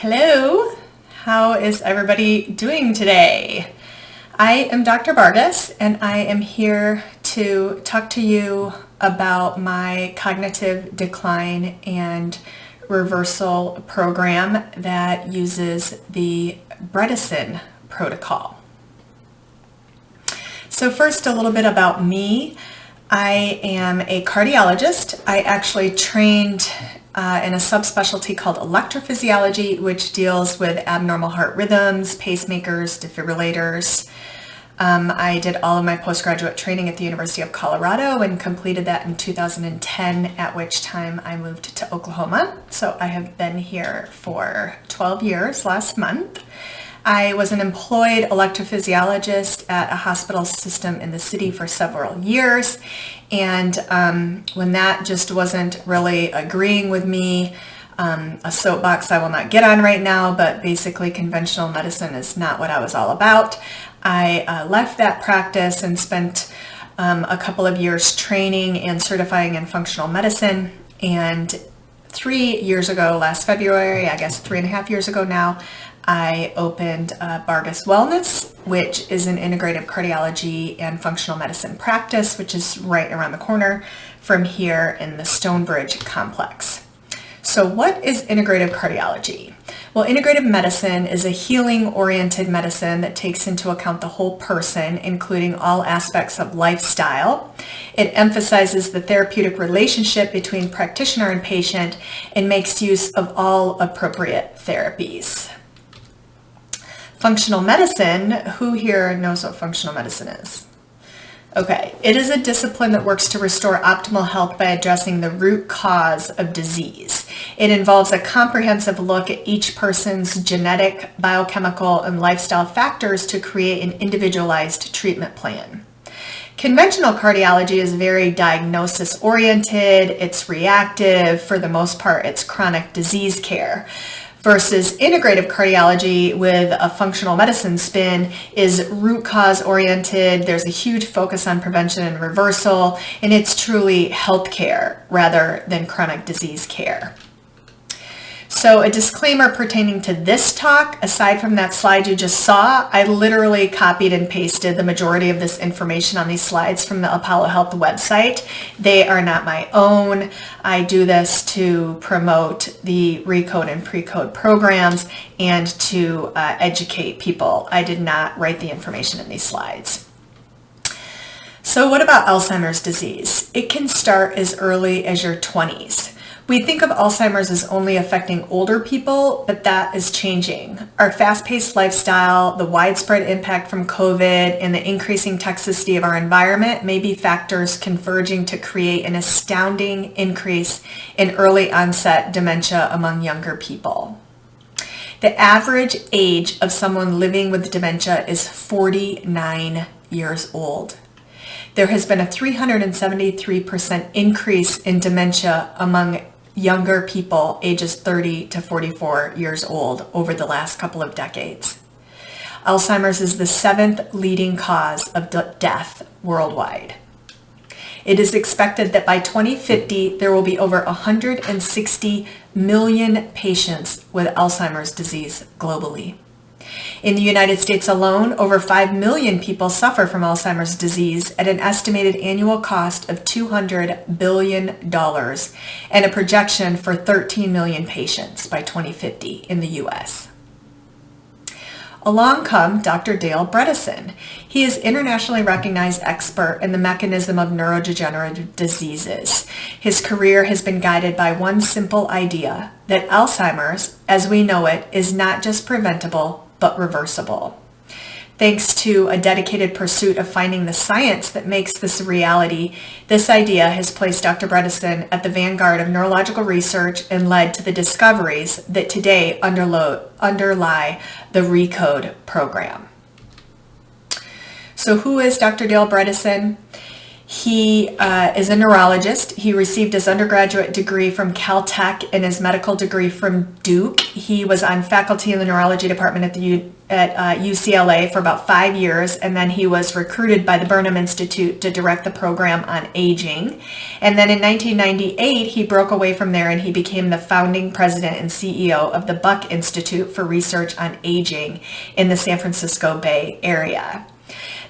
Hello, how is everybody doing today? I am Dr. Vargas and I am here to talk to you about my cognitive decline and reversal program that uses the Bredesen Protocol. So first, a little bit about me. I am a cardiologist. I actually trained in a subspecialty called electrophysiology, which deals with abnormal heart rhythms, pacemakers, defibrillators. I did all of my postgraduate training at the University of Colorado and completed that in 2010, at which time I moved to Oklahoma. So I have been here for 12 years last month. I was an employed electrophysiologist at a hospital system in the city for several years, and when that just wasn't really agreeing with me, a soapbox I will not get on right now, but basically conventional medicine is not what I was all about. I left that practice and spent a couple of years training and certifying in functional medicine, and 3 years ago, last February, I guess 3.5 years ago now, I opened Vargas Wellness, which is an integrative cardiology and functional medicine practice, which is right around the corner from here in the Stonebridge complex. So what is integrative cardiology? Well, integrative medicine is a healing-oriented medicine that takes into account the whole person, including all aspects of lifestyle. It emphasizes the therapeutic relationship between practitioner and patient and makes use of all appropriate therapies. Functional medicine, who here knows what functional medicine is? Okay, it is a discipline that works to restore optimal health by addressing the root cause of disease. It involves a comprehensive look at each person's genetic, biochemical, and lifestyle factors to create an individualized treatment plan. Conventional cardiology is very diagnosis-oriented, it's reactive, for the most part it's chronic disease care. Versus integrative cardiology with a functional medicine spin is root cause oriented. There's a huge focus on prevention and reversal, and it's truly healthcare rather than chronic disease care. So a disclaimer pertaining to this talk, aside from that slide you just saw, I literally copied and pasted the majority of this information on these slides from the Apollo Health website. They are not my own. I do this to promote the Recode and Precode programs and to educate people. I did not write the information in these slides. So what about Alzheimer's disease? It can start as early as your 20s. We think of Alzheimer's as only affecting older people, but that is changing. Our fast-paced lifestyle, the widespread impact from COVID, and the increasing toxicity of our environment may be factors converging to create an astounding increase in early onset dementia among younger people. The average age of someone living with dementia is 49 years old. There has been a 373% increase in dementia among younger people ages 30 to 44 years old over the last couple of decades. Alzheimer's is the 7th leading cause of death worldwide. It is expected that by 2050, there will be over 160 million patients with Alzheimer's disease globally. In the United States alone, over 5 million people suffer from Alzheimer's disease at an estimated annual cost of $200 billion and a projection for 13 million patients by 2050 in the U.S. Along come Dr. Dale Bredesen. He is internationally recognized expert in the mechanism of neurodegenerative diseases. His career has been guided by one simple idea, that Alzheimer's, as we know it, is not just preventable, but reversible. Thanks to a dedicated pursuit of finding the science that makes this a reality, this idea has placed Dr. Bredesen at the vanguard of neurological research and led to the discoveries that today underlie the Recode program. So who is Dr. Dale Bredesen? He is a neurologist. He received his undergraduate degree from Caltech and his medical degree from Duke. He was on faculty in the neurology department at UCLA for about 5 years, and then he was recruited by the Burnham Institute to direct the program on aging. And then in 1998, he broke away from there and he became the founding president and CEO of the Buck Institute for Research on Aging in the San Francisco Bay Area.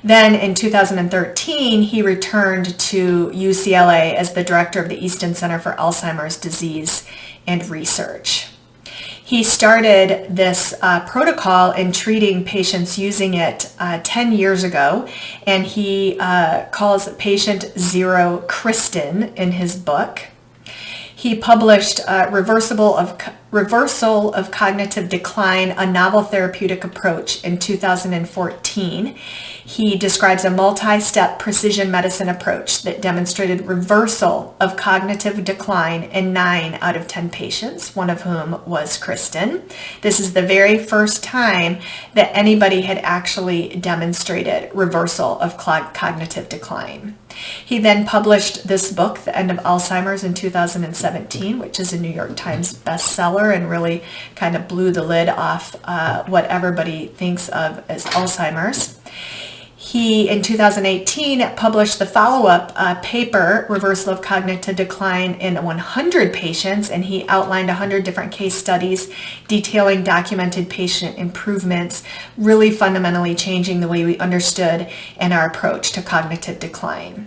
Then in 2013, he returned to UCLA as the director of the Easton Center for Alzheimer's Disease and Research. He started this protocol in treating patients using it 10 years ago, and he calls Patient Zero Kristen in his book. He published Reversal of Cognitive Decline, a Novel Therapeutic Approach in 2014. He describes a multi-step precision medicine approach that demonstrated reversal of cognitive decline in 9 out of 10 patients, one of whom was Kristen. This is the very first time that anybody had actually demonstrated reversal of cognitive decline. He then published this book, The End of Alzheimer's, in 2017, which is a New York Times bestseller and really kind of blew the lid off what everybody thinks of as Alzheimer's. He, in 2018, published the follow-up paper, Reversal of Cognitive Decline in 100 Patients, and he outlined 100 different case studies detailing documented patient improvements, really fundamentally changing the way we understood and our approach to cognitive decline.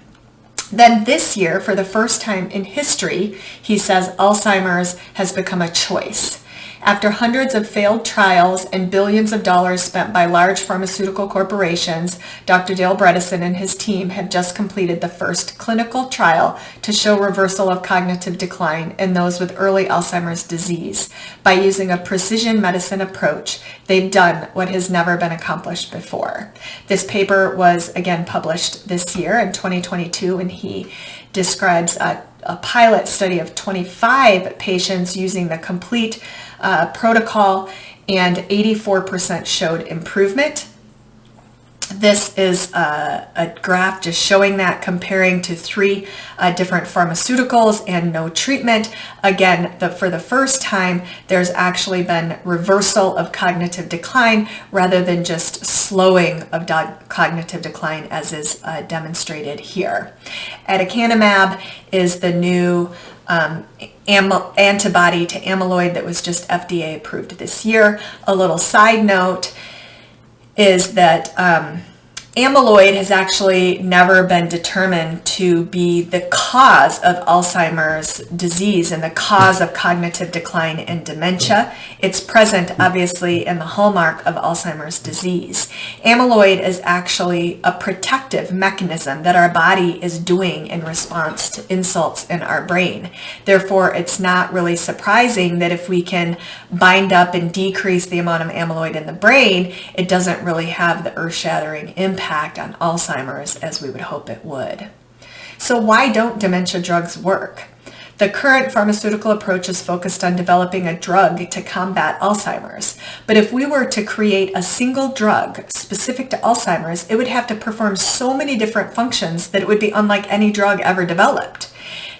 Then this year, for the first time in history, he says Alzheimer's has become a choice. After hundreds of failed trials and billions of dollars spent by large pharmaceutical corporations, Dr. Dale Bredesen and his team have just completed the first clinical trial to show reversal of cognitive decline in those with early Alzheimer's disease. By using a precision medicine approach, they've done what has never been accomplished before. This paper was again published this year in 2022, and he describes a pilot study of 25 patients using the complete protocol, and 84% showed improvement. This is a graph just showing that, comparing to 3 different pharmaceuticals and no treatment. Again, for the first time, there's actually been reversal of cognitive decline rather than just slowing of cognitive decline, as is demonstrated here. Aducanumab is the new antibody to amyloid that was just FDA approved this year. A little side note is that amyloid has actually never been determined to be the cause of Alzheimer's disease and the cause of cognitive decline and dementia. It's present, obviously, in the hallmark of Alzheimer's disease. Amyloid is actually a protective mechanism that our body is doing in response to insults in our brain. Therefore, it's not really surprising that if we can bind up and decrease the amount of amyloid in the brain, it doesn't really have the earth-shattering impact on Alzheimer's as we would hope it would. So why don't dementia drugs work? The current pharmaceutical approach is focused on developing a drug to combat Alzheimer's. But if we were to create a single drug specific to Alzheimer's, it would have to perform so many different functions that it would be unlike any drug ever developed.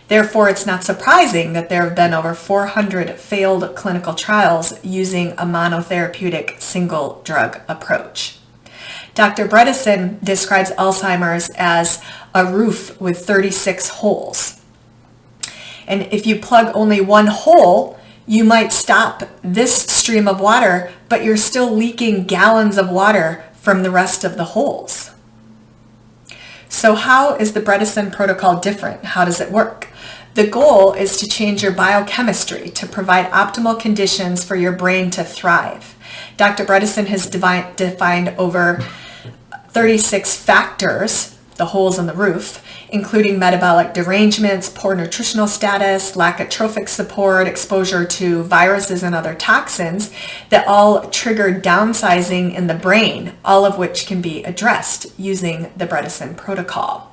Therefore, it's not surprising that there have been over 400 failed clinical trials using a monotherapeutic single drug approach. Dr. Bredesen describes Alzheimer's as a roof with 36 holes. And if you plug only one hole, you might stop this stream of water, but you're still leaking gallons of water from the rest of the holes. So how is the Bredesen Protocol different? How does it work? The goal is to change your biochemistry to provide optimal conditions for your brain to thrive. Dr. Bredesen has defined over 36 factors, the holes in the roof, including metabolic derangements, poor nutritional status, lack of trophic support, exposure to viruses and other toxins that all trigger downsizing in the brain, all of which can be addressed using the Bredesen Protocol.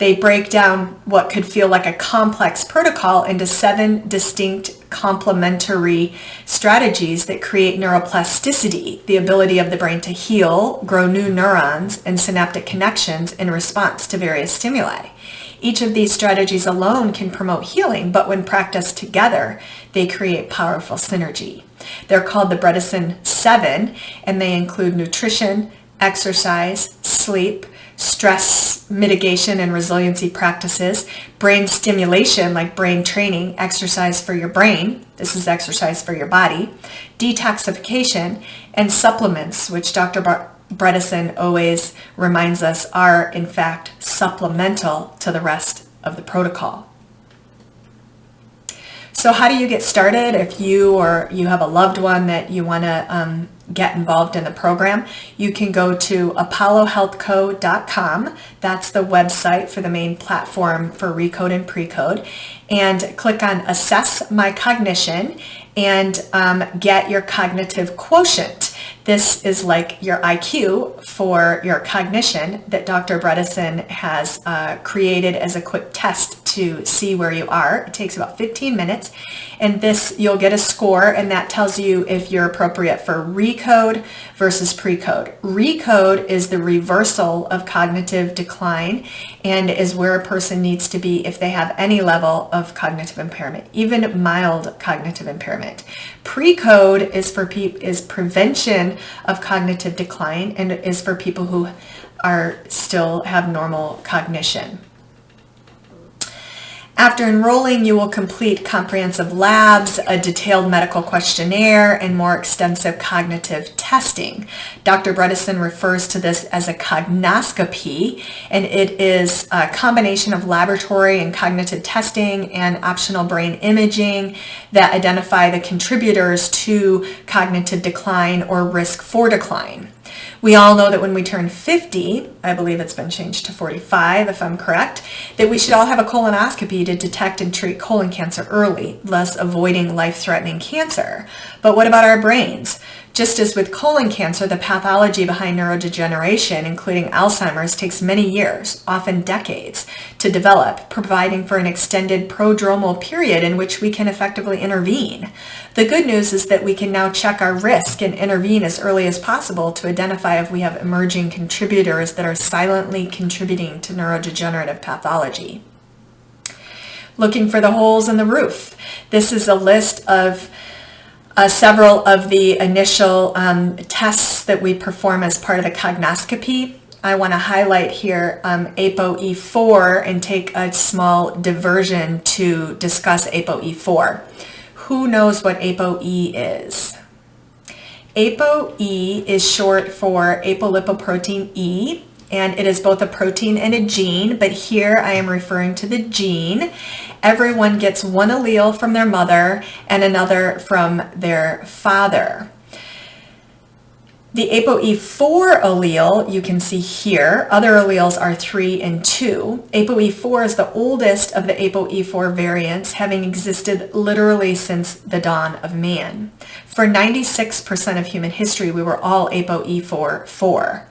They break down what could feel like a complex protocol into 7 distinct complementary strategies that create neuroplasticity, the ability of the brain to heal, grow new neurons, and synaptic connections in response to various stimuli. Each of these strategies alone can promote healing, but when practiced together, they create powerful synergy. They're called the Bredesen 7, and they include nutrition, exercise, sleep, stress mitigation and resiliency practices, brain stimulation like brain training, exercise for your brain, this is exercise for your body, detoxification, and supplements, which Dr. Bredesen always reminds us are in fact supplemental to the rest of the protocol. So how do you get started if you or you have a loved one that you want to get involved in the program? You can go to apollohealthco.com. That's the website for the main platform for Recode and Precode. And click on Assess My Cognition and get your cognitive quotient. This is like your IQ for your cognition that Dr. Bredesen has created as a quick test to see where you are. It takes about 15 minutes, and this you'll get a score, and that tells you if you're appropriate for Recode versus Precode. Recode is the reversal of cognitive decline and is where a person needs to be if they have any level of cognitive impairment, even mild cognitive impairment. Precode is for is prevention of cognitive decline and is for people who are still have normal cognition. After enrolling, you will complete comprehensive labs, a detailed medical questionnaire, and more extensive cognitive testing. Dr. Bredesen refers to this as a cognoscopy, and it is a combination of laboratory and cognitive testing and optional brain imaging that identify the contributors to cognitive decline or risk for decline. We all know that when we turn 50, I believe it's been changed to 45 if I'm correct, that we should all have a colonoscopy to detect and treat colon cancer early, thus avoiding life-threatening cancer. But what about our brains? Just as with colon cancer, the pathology behind neurodegeneration, including Alzheimer's, takes many years, often decades, to develop, providing for an extended prodromal period in which we can effectively intervene. The good news is that we can now check our risk and intervene as early as possible to identify if we have emerging contributors that are silently contributing to neurodegenerative pathology. Looking for the holes in the roof. This is a list of several of the initial tests that we perform as part of the cognoscopy. I want to highlight here ApoE4 and take a small diversion to discuss ApoE4. Who knows what ApoE is? ApoE is short for apolipoprotein E, and it is both a protein and a gene, but here I am referring to the gene. Everyone gets one allele from their mother and another from their father. The ApoE4 allele, you can see here, other alleles are 3 and 2. ApoE4 is the oldest of the ApoE4 variants, having existed literally since the dawn of man. For 96% of human history, we were all ApoE4.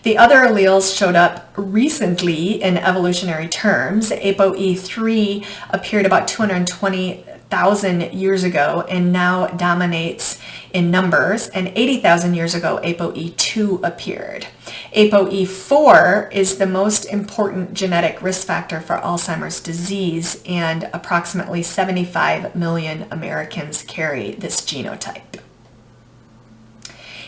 The other alleles showed up recently in evolutionary terms. ApoE3 appeared about 220,000 years ago and now dominates in numbers, and 80,000 years ago ApoE2 appeared. ApoE4 is the most important genetic risk factor for Alzheimer's disease, and approximately 75 million Americans carry this genotype.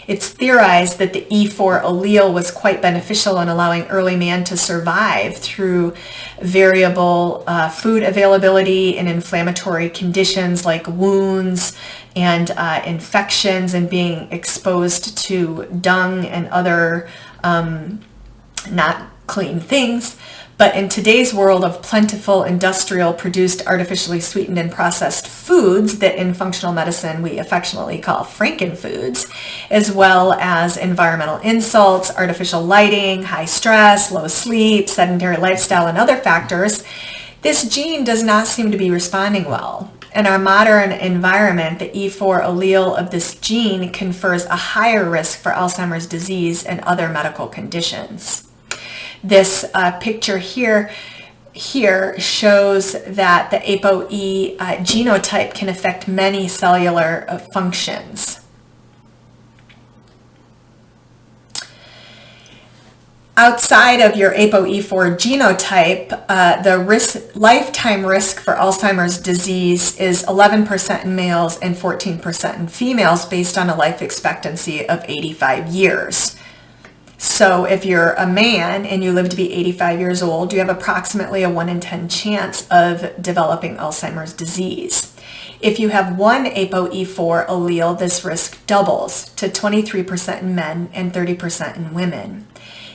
It's theorized that the E4 allele was quite beneficial in allowing early man to survive through variable food availability and inflammatory conditions like wounds and infections and being exposed to dung and other not clean things. But in today's world of plentiful industrial produced artificially sweetened and processed foods that in functional medicine we affectionately call frankenfoods, as well as environmental insults, artificial lighting, high stress, low sleep, sedentary lifestyle, and other factors, this gene does not seem to be responding well. In our modern environment, the E4 allele of this gene confers a higher risk for Alzheimer's disease and other medical conditions. This picture here shows that the ApoE genotype can affect many cellular functions. Outside of your ApoE4 genotype, the lifetime risk for Alzheimer's disease is 11% in males and 14% in females based on a life expectancy of 85 years. So if you're a man and you live to be 85 years old, you have approximately a 1 in 10 chance of developing Alzheimer's disease. If you have one ApoE4 allele, this risk doubles to 23% in men and 30% in women.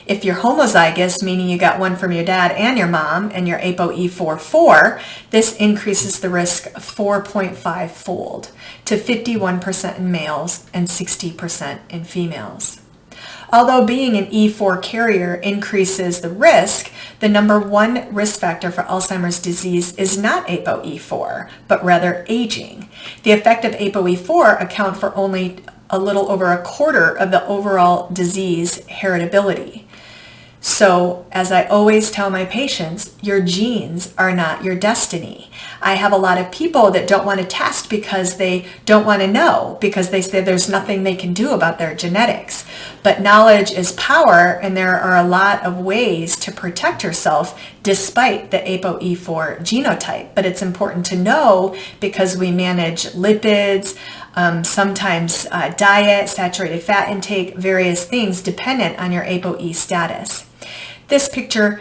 If you're homozygous, meaning you got one from your dad and your mom, and you're ApoE4/4, this increases the risk 4.5-fold to 51% in males and 60% in females. Although being an E4 carrier increases the risk, the number one risk factor for Alzheimer's disease is not ApoE4, but rather aging. The effect of ApoE4 account for only a little over a quarter of the overall disease heritability. So, as I always tell my patients, your genes are not your destiny. I have a lot of people that don't want to test because they don't want to know, because they say there's nothing they can do about their genetics. But knowledge is power, and there are a lot of ways to protect yourself despite the ApoE4 genotype. But it's important to know because we manage lipids, sometimes diet, saturated fat intake, various things dependent on your ApoE status. This picture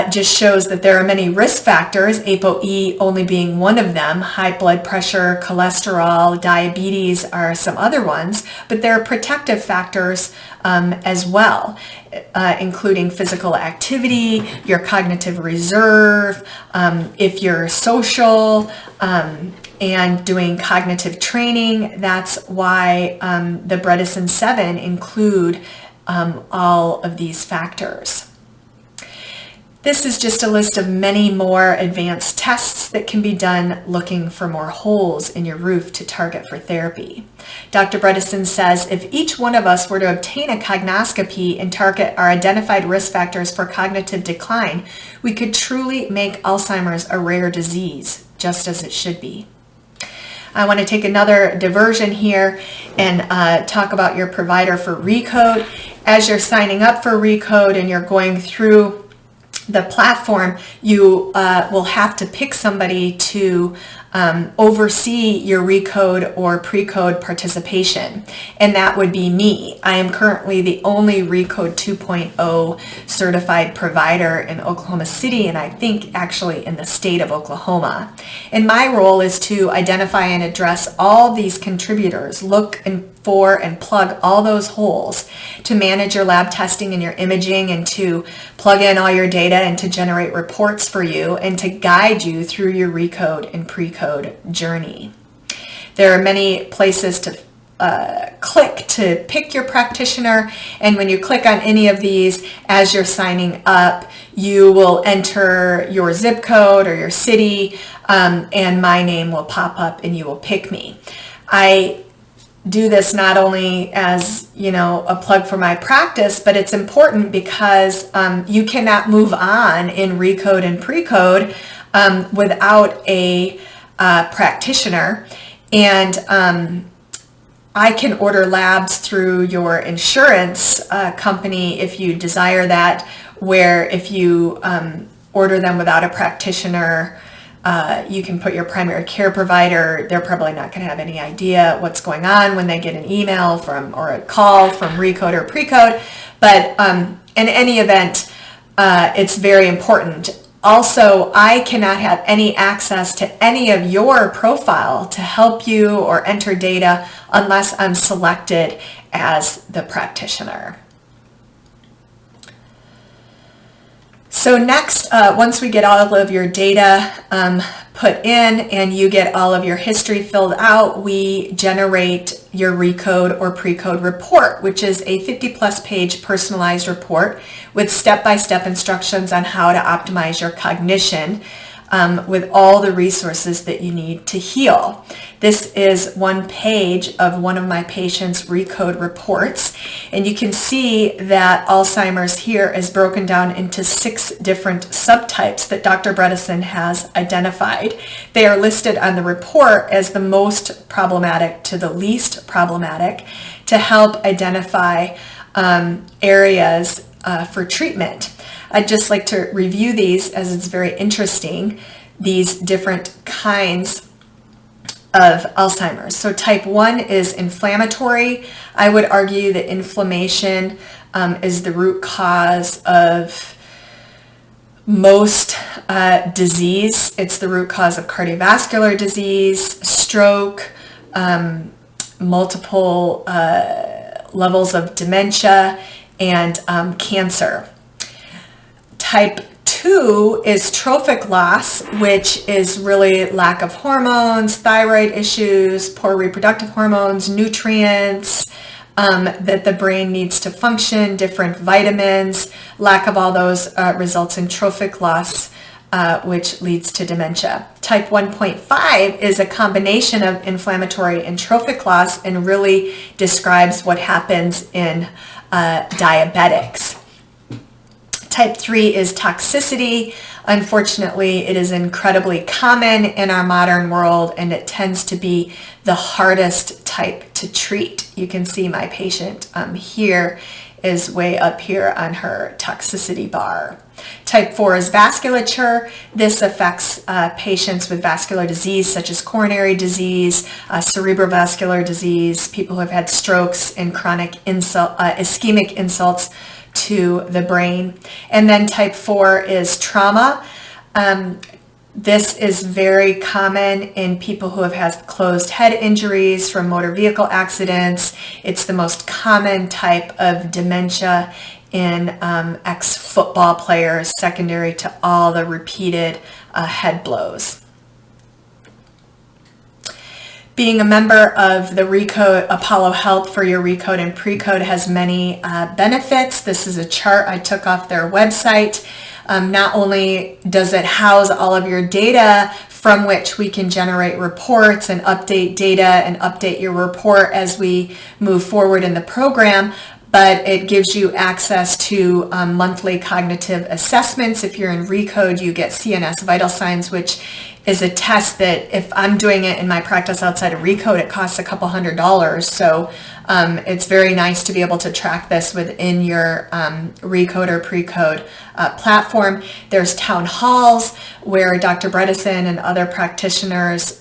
just shows that there are many risk factors, ApoE only being one of them. High blood pressure, cholesterol, diabetes are some other ones, but there are protective factors as well, including physical activity, your cognitive reserve, if you're social, and doing cognitive training. That's why the Bredesen 7 include all of these factors. This is just a list of many more advanced tests that can be done looking for more holes in your roof to target for therapy. Dr. Bredesen says if each one of us were to obtain a cognoscopy and target our identified risk factors for cognitive decline, we could truly make Alzheimer's a rare disease, just as it should be. I want to take another diversion here and talk about your provider for Recode. As you're signing up for Recode and you're going through the platform, you will have to pick somebody to oversee your Recode or Precode participation, and that would be me. I am currently the only Recode 2.0 certified provider in Oklahoma City, and I think actually in the state of Oklahoma. And my role is to identify and address all these contributors, look for and plug all those holes, to manage your lab testing and your imaging, and to plug in all your data and to generate reports for you and to guide you through your Recode and Precode journey. There are many places to click to pick your practitioner, and when you click on any of these as you're signing up, you will enter your zip code or your city, and my name will pop up and you will pick me. I do this not only as, a plug for my practice, but it's important because you cannot move on in Recode and Precode without a practitioner. And I can order labs through your insurance company if you desire that, where if you order them without a practitioner, you can put your primary care provider. They're probably not going to have any idea what's going on when they get an email from or a call from Recode or Precode. But in any event, it's very important. Also, I cannot have any access to any of your profile to help you or enter data unless I'm selected as the practitioner. So next, once we get all of your data put in and you get all of your history filled out, we generate your Recode or Precode report, which is a 50-plus page personalized report with step-by-step instructions on how to optimize your cognition with all the resources that you need to heal. This is one page of one of my patients' RECODE reports, and you can see that Alzheimer's here is broken down into 6 different subtypes that Dr. Bredesen has identified. They are listed on the report as the most problematic to the least problematic to help identify areas for treatment. I'd just like to review these as it's very interesting, these different kinds of Alzheimer's. So type 1 is inflammatory. I would argue that inflammation is the root cause of most disease. It's the root cause of cardiovascular disease, stroke, multiple levels of dementia, and cancer. Type 2 is trophic loss, which is really lack of hormones, thyroid issues, poor reproductive hormones, nutrients that the brain needs to function, different vitamins. Lack of all those results in trophic loss, which leads to dementia. Type 1.5 is a combination of inflammatory and trophic loss and really describes what happens in diabetics. Type 3 is toxicity. Unfortunately, it is incredibly common in our modern world, and it tends to be the hardest type to treat. You can see my patient here is way up here on her toxicity bar. Type 4 is vasculature. This affects patients with vascular disease such as coronary disease, cerebrovascular disease, people who have had strokes and chronic ischemic insults to the brain. And then type 4 is trauma. This is very common in people who have had closed head injuries from motor vehicle accidents. It's the most common type of dementia in ex-football players, secondary to all the repeated head blows. Being a member of the RECODE Apollo Health for your RECODE and PRECODE has many benefits. This is a chart I took off their website. Not only does it house all of your data from which we can generate reports and update data and update your report as we move forward in the program, but it gives you access to monthly cognitive assessments. If you're in RECODE, you get CNS vital signs, which is a test that if I'm doing it in my practice outside of RECODE, it costs a couple $100. So it's very nice to be able to track this within your RECODE or PRECODE platform. There's town halls where Dr. Bredesen and other practitioners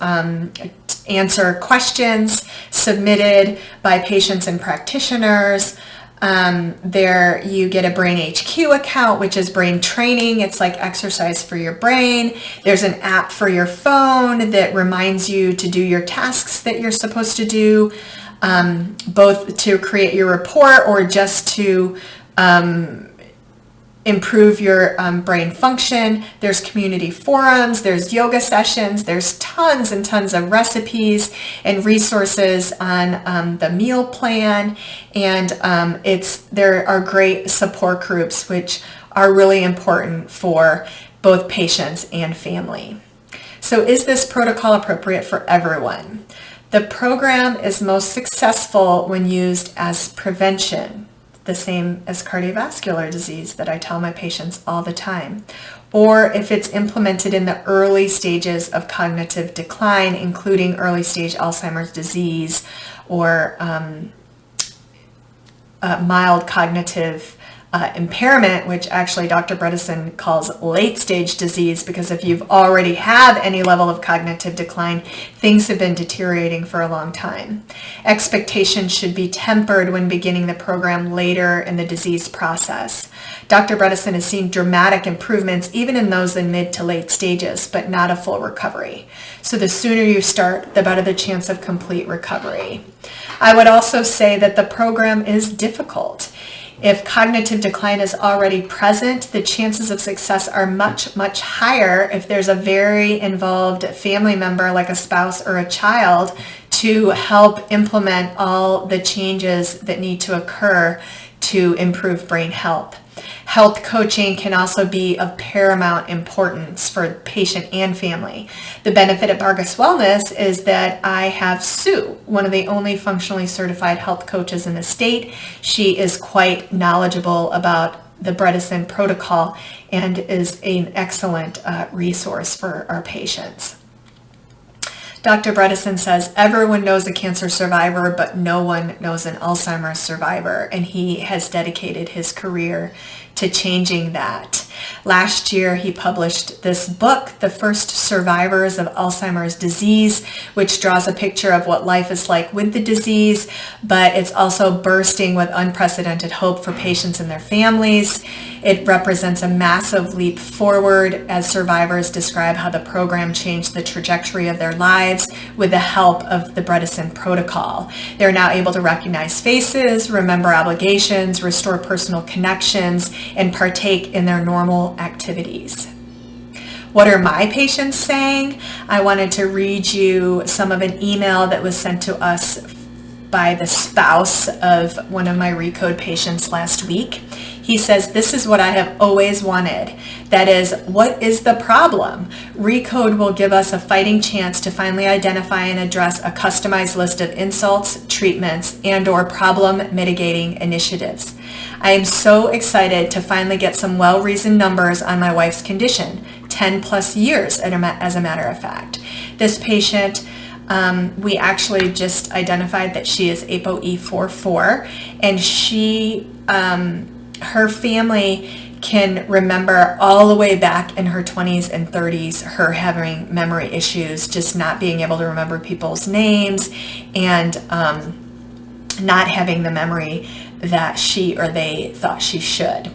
answer questions submitted by patients and practitioners. There you get a Brain HQ account, which is brain training. It's like exercise for your brain. There's an app for your phone that reminds you to do your tasks that you're supposed to do, both to create your report or just to improve your brain function. There's community forums, there's yoga sessions, there's tons and tons of recipes and resources on the meal plan, and there are great support groups which are really important for both patients and family. So is this protocol appropriate for everyone? The program is most successful when used as prevention, the same as cardiovascular disease that I tell my patients all the time, or if it's implemented in the early stages of cognitive decline, including early stage Alzheimer's disease or mild cognitive impairment, which actually Dr. Bredesen calls late stage disease, because if you've already had any level of cognitive decline, things have been deteriorating for a long time. Expectations should be tempered when beginning the program later in the disease process. Dr. Bredesen has seen dramatic improvements even in those in mid to late stages, but not a full recovery. So the sooner you start, the better the chance of complete recovery. I would also say that the program is difficult. If cognitive decline is already present, the chances of success are much, much higher if there's a very involved family member like a spouse or a child to help implement all the changes that need to occur to improve brain health. Health coaching can also be of paramount importance for patient and family. The benefit of Vargas Wellness is that I have Sue, one of the only functionally certified health coaches in the state. She is quite knowledgeable about the Bredesen Protocol and is an excellent resource for our patients. Dr. Bredesen says, everyone knows a cancer survivor, but no one knows an Alzheimer's survivor, and he has dedicated his career to changing that. Last year, he published this book, The First Survivors of Alzheimer's Disease, which draws a picture of what life is like with the disease, but it's also bursting with unprecedented hope for patients and their families. It represents a massive leap forward as survivors describe how the program changed the trajectory of their lives with the help of the Bredesen Protocol. They're now able to recognize faces, remember obligations, restore personal connections, and partake in their normal activities. What are my patients saying? I wanted to read you some of an email that was sent to us by the spouse of one of my Recode patients last week. He says, this is what I have always wanted. That is, what is the problem? Recode will give us a fighting chance to finally identify and address a customized list of insults, treatments, and/or problem mitigating initiatives. I am so excited to finally get some well-reasoned numbers on my wife's condition, 10 plus years as a matter of fact. This patient, we actually just identified that she is ApoE44, and she, her family can remember all the way back in her 20s and 30s her having memory issues, just not being able to remember people's names and not having the memory that she or they thought she should.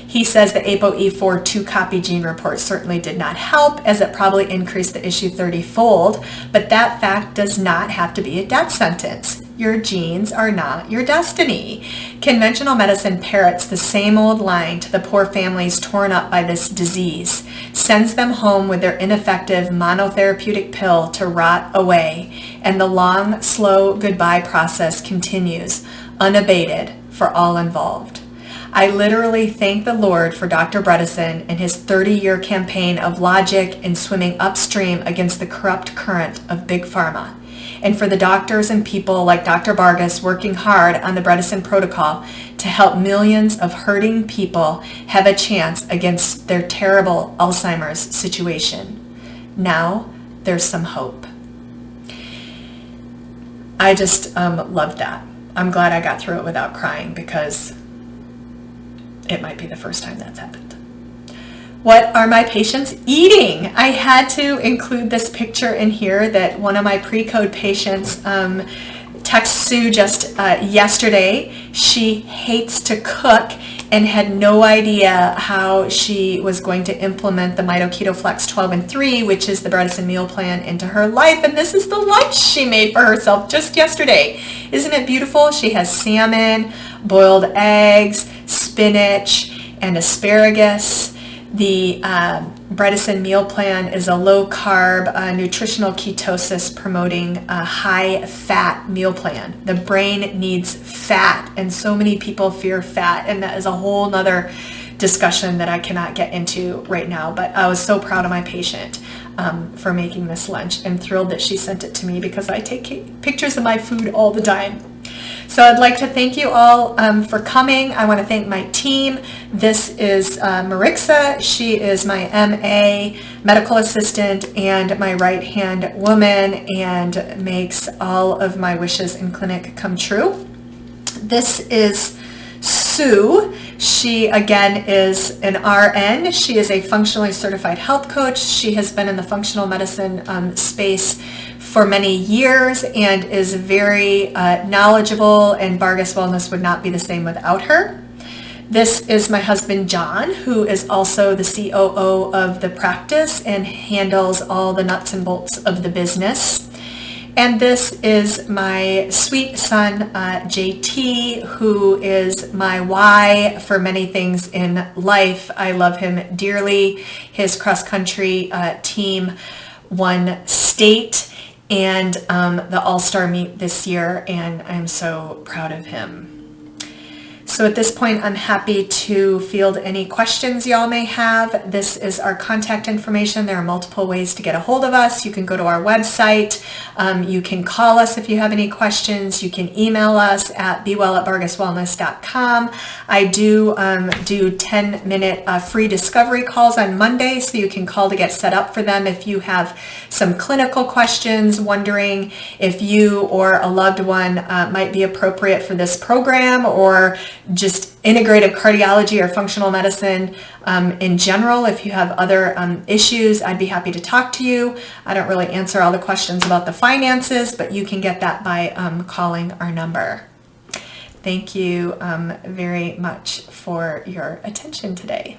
He says the ApoE4 2-copy gene report certainly did not help, as it probably increased the issue 30-fold, but that fact does not have to be a death sentence. Your genes are not your destiny. Conventional medicine parrots the same old line to the poor families torn up by this disease, sends them home with their ineffective monotherapeutic pill to rot away, and the long, slow goodbye process continues, unabated for all involved. I literally thank the Lord for Dr. Bredesen and his 30-year campaign of logic and swimming upstream against the corrupt current of Big Pharma, and for the doctors and people like Dr. Vargas working hard on the Bredesen Protocol to help millions of hurting people have a chance against their terrible Alzheimer's situation. Now there's some hope. I just loved that. I'm glad I got through it without crying, because it might be the first time that's happened. What are my patients eating? I had to include this picture in here that one of my pre-code patients texted Sue just yesterday. She hates to cook and had no idea how she was going to implement the Mito Keto Flex 12 and 3, which is the Bredesen meal plan, into her life. And this is the lunch she made for herself just yesterday. Isn't it beautiful? She has salmon, boiled eggs, spinach, and asparagus. The Bredesen meal plan is a low-carb, nutritional ketosis promoting a high-fat meal plan. The brain needs fat, and so many people fear fat, and that is a whole nother discussion that I cannot get into right now. But I was so proud of my patient for making this lunch, and thrilled that she sent it to me, because I take pictures of my food all the time. So I'd like to thank you all for coming. I want to thank my team. This is Marixa. She is my MA medical assistant and my right-hand woman, and makes all of my wishes in clinic come true. This is Sue. She, again, is an RN. She is a functionally certified health coach. She has been in the functional medicine space for many years and is very knowledgeable, and Vargas Wellness would not be the same without her. This is my husband, John, who is also the COO of the practice and handles all the nuts and bolts of the business. And this is my sweet son, JT, who is my why for many things in life. I love him dearly. His cross-country team won state and the All-Star meet this year, and I'm so proud of him. So at this point, I'm happy to field any questions y'all may have. This is our contact information. There are multiple ways to get a hold of us. You can go to our website. You can call us if you have any questions. You can email us at bewell@vargaswellness.com. I do 10-minute free discovery calls on Monday, so you can call to get set up for them if you have some clinical questions, wondering if you or a loved one might be appropriate for this program, or just integrative cardiology or functional medicine in general. If you have other issues, I'd be happy to talk to you. I don't really answer all the questions about the finances, but you can get that by calling our number. Thank you very much for your attention today.